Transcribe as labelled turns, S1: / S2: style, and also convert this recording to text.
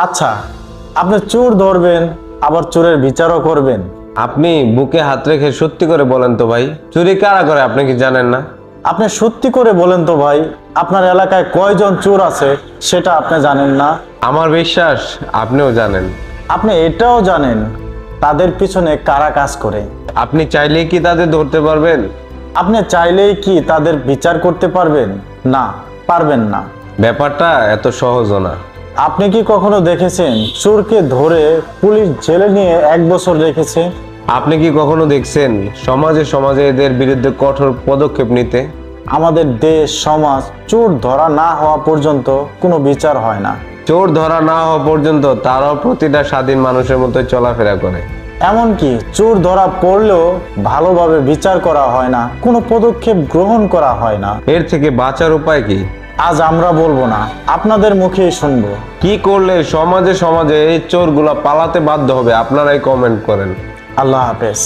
S1: আচ্ছা, আপনি চোর ধরবেন আবার চোরের বিচারও করবেন?
S2: আপনি বুকে হাত রেখে সত্যি করে বলেন তো ভাই, চুরি কারা করে আপনি কি জানেন না?
S1: আপনি সত্যি করে বলেন তো ভাই, আপনার এলাকায় কয়জন চোর আছে সেটা আপনি জানেন না?
S2: আমার বিশ্বাস আপনিও জানেন।
S1: আপনি এটাও জানেন তাদের পিছনে কারা কাজ করে?
S2: আপনি চাইলেই কি তাদের ধরতে পারবেন?
S1: আপনি চাইলেই কি তাদের বিচার করতে পারবেন? না, পারবেন না।
S2: ব্যাপারটা এত সহজও না।
S1: আপনি কি কখনো দেখেছেন চোরকে ধরে পুলিশ জেলে নিয়ে 1 বছর রেখেছে?
S2: আপনি কি কখনো দেখছেন সমাজে সমাজে এদের বিরুদ্ধে কঠোর পদক্ষেপ নিতে?
S1: আমাদের দেশ সমাজ চোর ধরা না হওয়া পর্যন্ত কোনো বিচার হয় না।
S2: চোর ধরা না হওয়া পর্যন্ত তারাও প্রতিটা স্বাধীন মানুষের মতো চলাফেরা করে।
S1: এমনকি চোর ধরা পড়লেও ভালোভাবে বিচার করা হয় না, কোনো পদক্ষেপ গ্রহণ করা হয় না।
S2: এর থেকে বাঁচার উপায় কি?
S1: আজ আমরা বলবো না, আপনাদের মুখেই শুনবো।
S2: কি করলে সমাজে সমাজে এই চোরগুলা পালাতে বাধ্য হবে? আপনারাই কমেন্ট করেন।
S1: আল্লাহ হাফেজ।